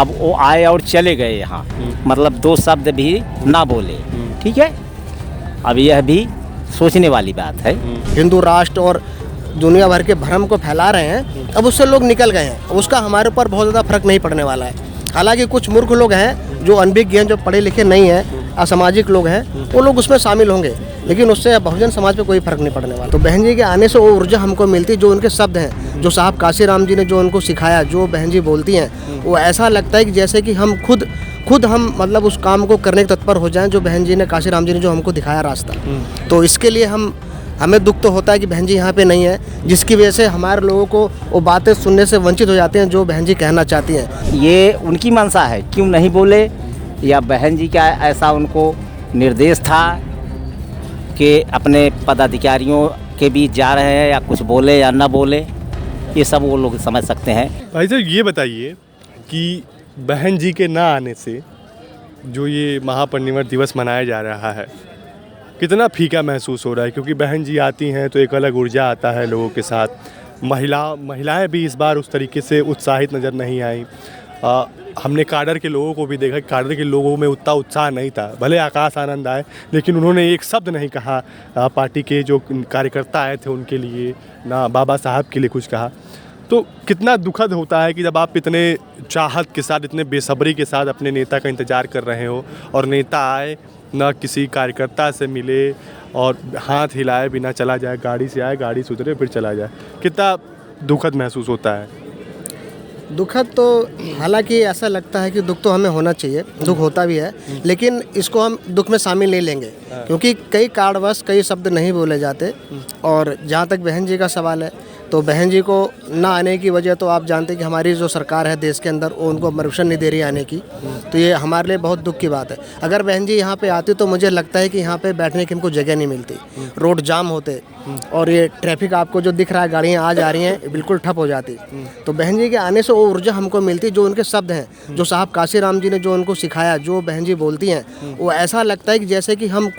अब वो आए और चले गए यहाँ, मतलब दो शब्द भी ना बोले, ठीक है। अब यह भी सोचने वाली बात है। हिंदू राष्ट्र और दुनिया भर के भ्रम को फैला रहे हैं, अब उससे लोग निकल गए हैं, उसका हमारे ऊपर बहुत ज़्यादा फर्क नहीं पड़ने वाला है। हालांकि कुछ मूर्ख लोग हैं जो अनभिज्ञ हैं, जो पढ़े लिखे नहीं हैं, असामाजिक लोग हैं, वो लोग उसमें शामिल होंगे, लेकिन उससे बहुजन समाज पे कोई फर्क नहीं पड़ने वाला। तो बहन जी के आने से वो ऊर्जा हमको मिलती, जो उनके शब्द हैं, जो साहब काशीराम जी ने जो उनको सिखाया, जो बहन जी बोलती हैं, वो ऐसा लगता है कि जैसे कि हम खुद हम मतलब उस काम को करने के तत्पर हो जाएं, जो बहन जी ने, काशीराम जी ने जो हमको दिखाया रास्ता। तो इसके लिए हमें दुख तो होता है कि बहन जी यहाँ पे नहीं है, जिसकी वजह से हमारे लोगों को वो बातें सुनने से वंचित हो जाते हैं जो बहन जी कहना चाहती हैं। ये उनकी मंशा है, क्यों नहीं बोले, या बहन जी का ऐसा उनको निर्देश था कि अपने पदाधिकारियों के बीच जा रहे हैं, या कुछ बोले या ना बोले, ये सब वो लोग समझ सकते हैं। भाई साहब ये बताइए कि बहन जी के ना आने से जो ये महापरिनिर्वाण दिवस मनाया जा रहा है, कितना फीका महसूस हो रहा है? क्योंकि बहन जी आती हैं तो एक अलग ऊर्जा आता है लोगों के साथ। महिलाएं भी इस बार उस तरीके से उत्साहित नज़र नहीं आई। हमने काडर के लोगों को भी देखा, काडर के लोगों में उतना उत्साह नहीं था। भले आकाश आनंद आए, लेकिन उन्होंने एक शब्द नहीं कहा पार्टी के जो कार्यकर्ता आए थे उनके लिए, ना बाबा साहब के लिए कुछ कहा। तो कितना दुखद होता है कि जब आप इतने चाहत के साथ, इतने बेसब्री के साथ अपने नेता का इंतज़ार कर रहे हो, और नेता आए, ना किसी कार्यकर्ता से मिले और हाथ हिलाए बिना चला जाए, गाड़ी से आए, गाड़ी से उतरे, फिर चला जाए। कितना दुखद महसूस होता है। दुखद तो हालांकि ऐसा लगता है कि दुख तो हमें होना चाहिए, दुख होता भी है, लेकिन इसको हम दुख में शामिल नहीं लेंगे, क्योंकि कई कारणवश कई शब्द नहीं बोले जाते। और जहाँ तक बहन जी का सवाल है, तो बहन जी को ना आने की वजह तो आप जानते हैं कि हमारी जो सरकार है देश के अंदर, वो उनको परमिशन नहीं दे रही आने की। तो ये हमारे लिए बहुत दुख की बात है। अगर बहन जी यहाँ पे आती तो मुझे लगता है कि यहाँ पे बैठने की हमको जगह नहीं मिलती, रोड जाम होते, और ये ट्रैफिक आपको जो दिख रहा है, गाड़ियाँ आ जा रही हैं, बिल्कुल ठप हो जाती। तो बहन जी के आने से वो ऊर्जा हमको मिलती, जो उनके शब्द हैं, जो साहब काशीराम जी ने जो उनको सिखाया, जो बहन जी बोलती हैं, वो ऐसा लगता है कि जैसे कि हम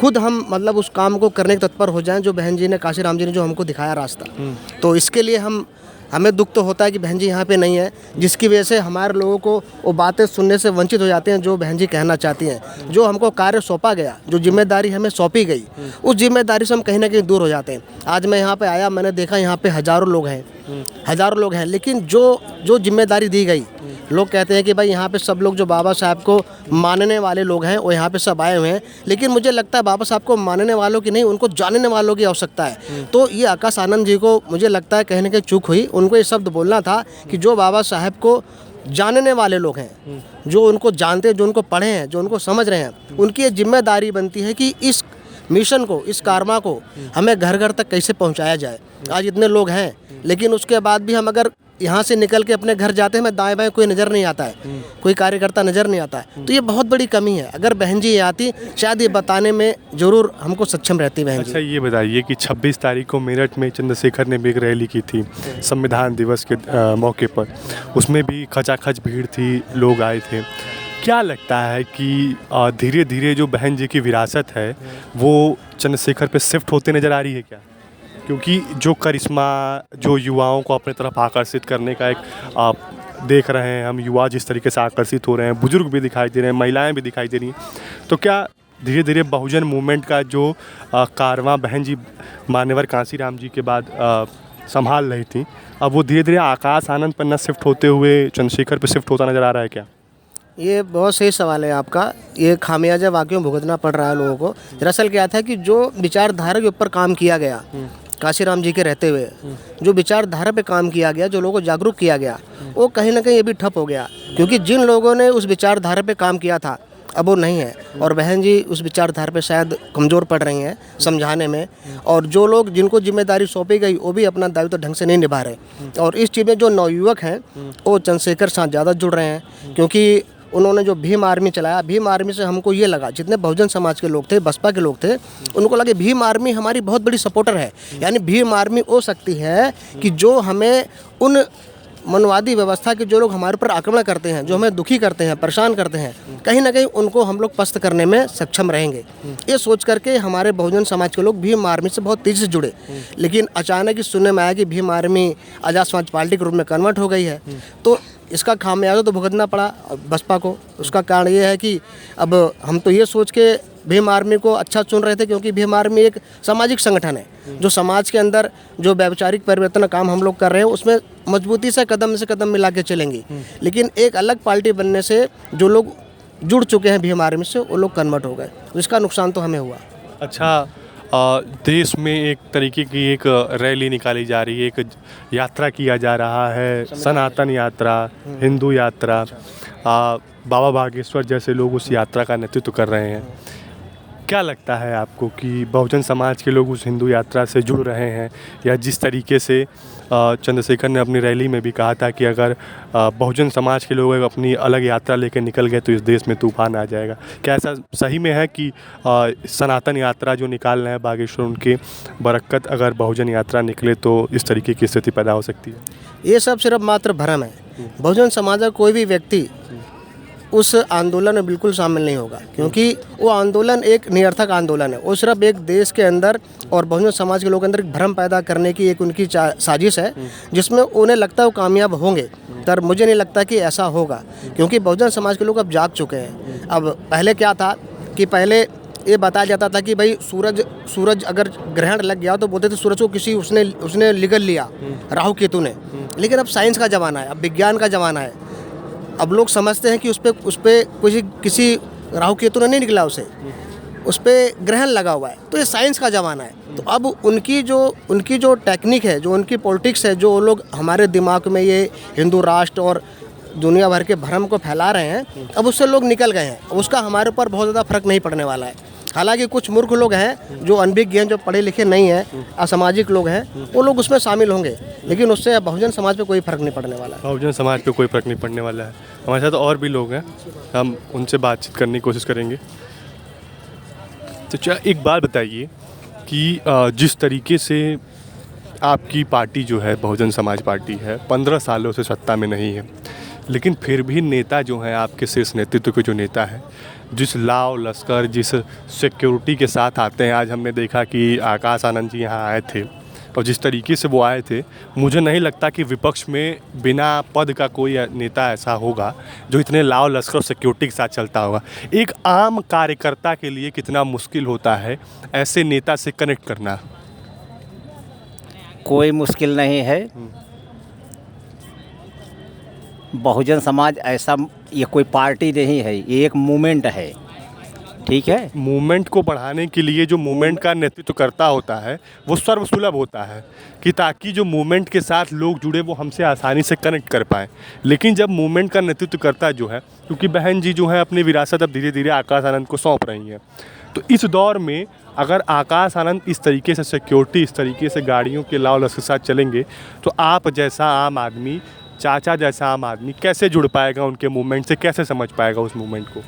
खुद हम मतलब उस काम को करने के तत्पर हो जाएं, जो बहन जी ने, काशीराम जी ने जो हमको दिखाया रास्ता। तो इसके लिए हमें दुख तो होता है कि बहन जी यहाँ पे नहीं है, जिसकी वजह से हमारे लोगों को वो बातें सुनने से वंचित हो जाते हैं जो बहन जी कहना चाहती हैं। जो हमको कार्य सौंपा गया, जो जिम्मेदारी हमें सौंपी गई, उस जिम्मेदारी से हम कहीं ना कहीं दूर हो जाते हैं। आज मैं यहाँ पे आया, मैंने देखा यहाँ पे हज़ारों लोग हैं, लेकिन जो जिम्मेदारी दी गई, लोग कहते हैं कि भाई यहाँ पे सब लोग जो बाबा साहब को मानने वाले लोग हैं वो यहाँ पे सब आए हुए हैं, लेकिन मुझे लगता है बाबा साहब को मानने वालों की नहीं, उनको जानने वालों की आवश्यकता है। तो ये आकाश आनंद जी को मुझे लगता है कहीं ना कहीं चूक हुई। उनको ये शब्द बोलना था कि जो बाबा साहब को जानने वाले लोग हैं, जो उनको जानते हैं, जो उनको पढ़े हैं, जो उनको समझ रहे हैं, उनकी ये जिम्मेदारी बनती है कि इस मिशन को, इस कारमा को हमें घर घर तक कैसे पहुँचाया जाए। आज इतने लोग हैं, लेकिन उसके बाद भी हम अगर यहाँ से निकल के अपने घर जाते हैं, हमें दाएं बाएं कोई नज़र नहीं आता है, कोई कार्यकर्ता नज़र नहीं आता है। तो ये बहुत बड़ी कमी है। अगर बहन जी आती, शायद ये बताने में ज़रूर हमको सक्षम रहती बहन जी। अच्छा ये बताइए कि 26 तारीख को मेरठ में चंद्रशेखर ने भी एक रैली की थी संविधान दिवस के मौके पर, उसमें भी खचाखच भीड़ थी, लोग आए थे। क्या लगता है कि धीरे धीरे जो बहन जी की विरासत है वो चंद्रशेखर पे शिफ्ट होते नज़र आ रही है क्या? क्योंकि जो करिश्मा, जो युवाओं को अपने तरफ आकर्षित करने का एक देख रहे हैं हम, युवा जिस तरीके से आकर्षित हो रहे हैं, बुजुर्ग भी दिखाई दे रहे हैं, महिलाएं भी दिखाई दे रही हैं, तो क्या धीरे धीरे बहुजन मूवमेंट का जो कारवां बहन जी मान्यवर काशीराम जी के बाद संभाल रही थी, अब वो धीरे धीरे आकाश आनंद पर न शिफ्ट होते हुए चंद्रशेखर पर शिफ्ट होता नज़र आ रहा है क्या? ये बहुत सही सवाल है आपका। ये खामियाजा वाकई भुगतना पड़ रहा है लोगों को। दरअसल क्या था कि जो विचारधारा के ऊपर काम किया गया, काशीराम जी के रहते हुए जो विचारधारा पे काम किया गया, जो लोगों को जागरूक किया गया, वो कहीं ना कहीं ये भी ठप हो गया, क्योंकि जिन लोगों ने उस विचारधारा पे काम किया था अब वो नहीं है, और बहन जी उस विचारधारा पे शायद कमज़ोर पड़ रही हैं समझाने में। और जो लोग जिनको जिम्मेदारी सौंपी गई वो भी अपना दायित्व ढंग से नहीं निभा रहे। और इस चीज़ में जो नवयुवक हैं वो चंद्रशेखर साथ ज़्यादा जुड़ रहे हैं, क्योंकि उन्होंने जो भीम आर्मी चलाया, भीम आर्मी से हमको ये लगा, जितने बहुजन समाज के लोग थे, बसपा के लोग थे, उनको लगे भीम आर्मी हमारी बहुत बड़ी सपोर्टर है। यानी भीम आर्मी हो सकती है कि जो हमें उन मनवादी व्यवस्था के जो लोग हमारे ऊपर आक्रमण करते हैं, जो हमें दुखी करते हैं, परेशान करते हैं, कहीं ना कहीं उनको हम लोग पस्त करने में सक्षम रहेंगे। ये सोच करके हमारे बहुजन समाज के लोग भीम आर्मी से बहुत तेज़ी से जुड़े। लेकिन अचानक ही सुनने में आया कि भीम आर्मी आज़ाद समाज पार्टी के रूप में कन्वर्ट हो गई है। तो इसका खामियाजा तो भुगतना पड़ा बसपा को। उसका कारण ये है कि अब हम तो ये सोच के भीम आर्मी को अच्छा चुन रहे थे, क्योंकि भीम आर्मी एक सामाजिक संगठन है जो समाज के अंदर जो वैचारिक परिवर्तन काम हम लोग कर रहे हैं उसमें मजबूती से कदम मिला के चलेंगी। लेकिन एक अलग पार्टी बनने से जो लोग जुड़ चुके हैं भीम आर्मी से वो लोग कन्वर्ट हो गए, इसका नुकसान तो हमें हुआ। अच्छा, देश में एक तरीके की एक रैली निकाली जा रही है, एक यात्रा किया जा रहा है, सनातन यात्रा, हिंदू यात्रा, बाबा बागेश्वर जैसे लोग उस यात्रा का नेतृत्व कर रहे हैं। क्या लगता है आपको कि बहुजन समाज के लोग उस हिंदू यात्रा से जुड़ रहे हैं, या जिस तरीके से चंद्रशेखर ने अपनी रैली में भी कहा था कि अगर बहुजन समाज के लोग अपनी अलग यात्रा लेकर निकल गए तो इस देश में तूफान आ जाएगा, क्या ऐसा सही में है कि सनातन यात्रा जो निकाल रहे हैं बागेश्वर उनके बरकत अगर बहुजन यात्रा निकले तो इस तरीके की स्थिति पैदा हो सकती है? ये सब सिर्फ मात्र भ्रम है। बहुजन समाज का कोई भी व्यक्ति उस आंदोलन में बिल्कुल शामिल नहीं होगा, क्योंकि वो आंदोलन एक निरर्थक आंदोलन है। वो सिर्फ एक देश के अंदर और बहुजन समाज के लोगों के अंदर एक भ्रम पैदा करने की एक उनकी साजिश है, जिसमें उन्हें लगता है वो कामयाब होंगे। पर मुझे नहीं लगता कि ऐसा होगा, क्योंकि बहुजन समाज के लोग अब जाग चुके हैं। अब पहले क्या था कि पहले ये बताया जाता था कि भाई सूरज अगर ग्रहण लग गया तो बोलते थे सूरज को किसी उसने निगल लिया, राहु केतु ने। लेकिन अब साइंस का ज़माना है, अब विज्ञान का ज़माना है। अब लोग समझते हैं कि उस पर किसी राहु केतु ने नहीं निकला, उस पर ग्रहण लगा हुआ है। तो ये साइंस का ज़माना है। तो अब उनकी जो टेक्निक है, जो उनकी पॉलिटिक्स है, जो लोग हमारे दिमाग में ये हिंदू राष्ट्र और दुनिया भर के भ्रम को फैला रहे हैं, अब उससे लोग निकल गए हैं। उसका हमारे ऊपर बहुत ज़्यादा फर्क नहीं पड़ने वाला है। हालांकि कुछ मूर्ख लोग हैं जो अनभिज्ञ हैं, जो पढ़े लिखे नहीं हैं, असामाजिक लोग हैं, वो लोग उसमें शामिल होंगे, लेकिन उससे बहुजन समाज पे कोई फर्क नहीं पड़ने वाला है। बहुजन समाज पे कोई फर्क नहीं पड़ने वाला है। हमारे साथ और भी लोग हैं, हम उनसे बातचीत करने की कोशिश करेंगे। तो एक बात बताइए कि जिस तरीके से आपकी पार्टी जो है बहुजन समाज पार्टी है 15 सालों से सत्ता में नहीं है, लेकिन फिर भी नेता जो हैं आपके शीर्ष नेतृत्व के जो नेता हैं, जिस लाव लश्कर जिस सिक्योरिटी के साथ आते हैं, आज हमने देखा कि आकाश आनंद जी यहाँ आए थे और जिस तरीके से वो आए थे, मुझे नहीं लगता कि विपक्ष में बिना पद का कोई नेता ऐसा होगा जो इतने लाव लश्कर और सिक्योरिटी के साथ चलता होगा। एक आम कार्यकर्ता के लिए कितना मुश्किल होता है ऐसे नेता से कनेक्ट करना? कोई मुश्किल नहीं है। बहुजन समाज ऐसा, ये कोई पार्टी नहीं है, ये एक मूवमेंट है। ठीक है, मूवमेंट को बढ़ाने के लिए जो मूवमेंट का नेतृत्व करता होता है वो सर्वसुलभ होता है, कि ताकि जो मूवमेंट के साथ लोग जुड़े वो हमसे आसानी से कनेक्ट कर पाएँ। लेकिन जब मूवमेंट का नेतृत्व करता जो है, क्योंकि बहन जी जो है अपनी विरासत अब धीरे धीरे आकाश आनंद को सौंप रही हैं, तो इस दौर में अगर आकाश आनंद इस तरीके से सिक्योरिटी, इस तरीके से गाड़ियों के लाव लश्कर के साथ चलेंगे, तो आप जैसा आम आदमी, चाचा जैसा आम आदमी कैसे जुड़ पाएगा उनके मूवमेंट से, कैसे समझ पाएगा उस मूवमेंट को?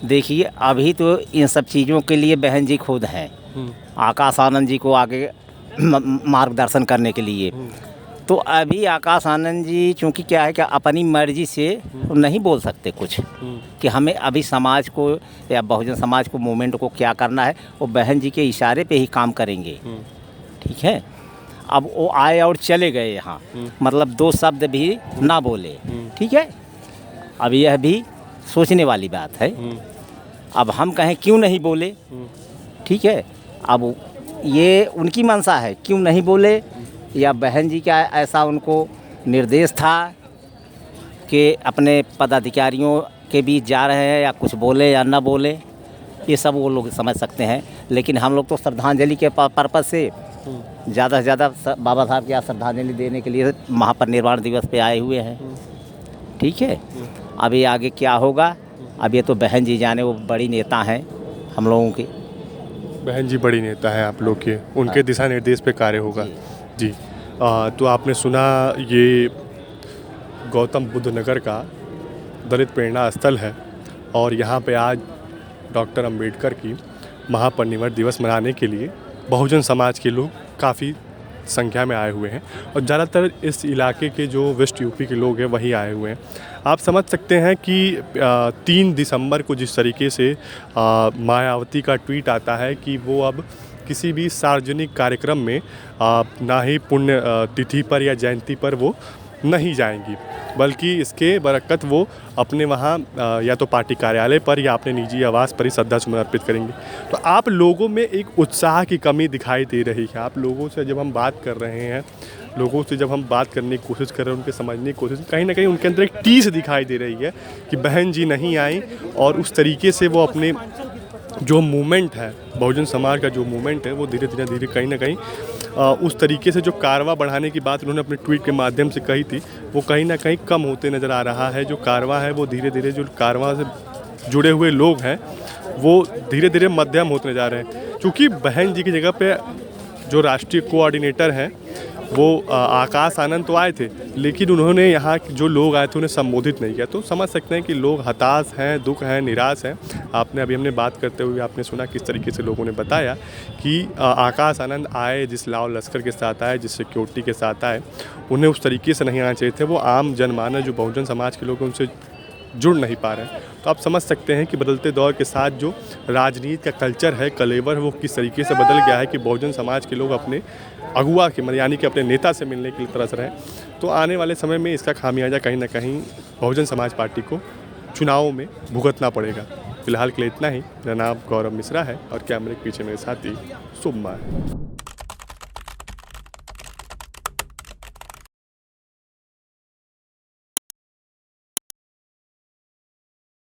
देखिए, अभी तो इन सब चीज़ों के लिए बहन जी खुद हैं, आकाश आनंद जी को आगे मार्गदर्शन करने के लिए। तो अभी आकाश आनंद जी चूँकि क्या है कि अपनी मर्जी से नहीं बोल सकते कुछ कि हमें अभी समाज को या बहुजन समाज को, मूवमेंट को क्या करना है, वो बहन जी के इशारे पे ही काम करेंगे। ठीक है, अब वो आए और चले गए यहाँ, मतलब दो शब्द भी ना बोले। ठीक है, अब यह भी सोचने वाली बात है। अब हम कहें क्यों नहीं बोले, ठीक है, अब ये उनकी मंशा है, क्यों नहीं बोले, या बहन जी का ऐसा उनको निर्देश था कि अपने पदाधिकारियों के बीच जा रहे हैं, या कुछ बोले या ना बोले, ये सब वो लोग समझ सकते हैं। लेकिन हम लोग तो श्रद्धांजलि के पर्पज़ से ज़्यादा से ज़्यादा बाबा साहब की श्रद्धांजलि देने के लिए महापरिनिर्वाण दिवस पे आए हुए हैं। ठीक है, अभी आगे क्या होगा, अब ये तो बहन जी जाने, वो बड़ी नेता हैं हम लोगों की। बहन जी बड़ी नेता है आप लोग के, उनके दिशा निर्देश पे कार्य होगा जी। तो आपने सुना, ये गौतम बुद्ध नगर का दलित प्रेरणा स्थल है और यहाँ पे आज डॉक्टर अंबेडकर की महापरिनिर्वाण दिवस मनाने के लिए बहुजन समाज के लोग काफ़ी संख्या में आए हुए हैं और ज़्यादातर इस इलाके के जो वेस्ट यूपी के लोग हैं वही आए हुए हैं। आप समझ सकते हैं कि 3 दिसंबर को जिस तरीके से मायावती का ट्वीट आता है कि वो अब किसी भी सार्वजनिक कार्यक्रम में ना ही पुण्य तिथि पर या जयंती पर वो नहीं जाएंगी, बल्कि इसके बरकत वो अपने वहाँ या तो पार्टी कार्यालय पर या अपने निजी आवास पर ही श्रद्धासुमन अर्पित करेंगे। तो आप लोगों में एक उत्साह की कमी दिखाई दे रही है। आप लोगों से जब हम बात कर रहे हैं, लोगों से जब हम बात करने की कोशिश कर रहे हैं, उनके समझने की कोशिश, कहीं ना कहीं उनके अंदर एक टीस दिखाई दे रही है कि बहन जी नहीं आई, और उस तरीके से वो अपने जो मूवमेंट है, बहुजन समाज का जो मूवमेंट है, वो धीरे धीरे कहीं ना कहीं उस तरीके से जो कारवा बढ़ाने की बात उन्होंने अपने ट्वीट के माध्यम से कही थी, वो कहीं ना कहीं कम होते नज़र आ रहा है। जो कारवा है वो धीरे धीरे, जो कारवा से जुड़े हुए लोग हैं वो धीरे धीरे मध्यम होते जा रहे हैं। क्योंकि बहन जी की जगह पे जो राष्ट्रीय कोऑर्डिनेटर हैं वो आकाश आनंद तो आए थे, लेकिन उन्होंने यहाँ जो लोग आए थे उन्हें संबोधित नहीं किया। तो समझ सकते हैं कि लोग हताश हैं, दुख हैं, निराश हैं। आपने अभी हमने बात करते हुए आपने सुना किस तरीके से लोगों ने बताया कि आकाश आनंद आए, जिस लाव लश्कर के साथ आए, जिस सिक्योरिटी के साथ आए, उन्हें उस तरीके से नहीं आना चाहिए थे। वो आम जनमानस जो बहुजन समाज के लोग उनसे जुड़ नहीं पा रहे हैं। तो आप समझ सकते हैं कि बदलते दौर के साथ जो राजनीति का कल्चर है, कलेवर, वो किस तरीके से बदल गया है कि बहुजन समाज के लोग अपने अगुआ के यानी कि अपने नेता से मिलने के लिए तरस रहे हैं। तो आने वाले समय में इसका खामियाजा कहीं ना कहीं बहुजन समाज पार्टी को चुनावों में भुगतना पड़ेगा। फिलहाल के लिए इतना ही। मेरा नाम गौरव मिश्रा है और कैमरे के पीछे मेरे साथी शुभमा है।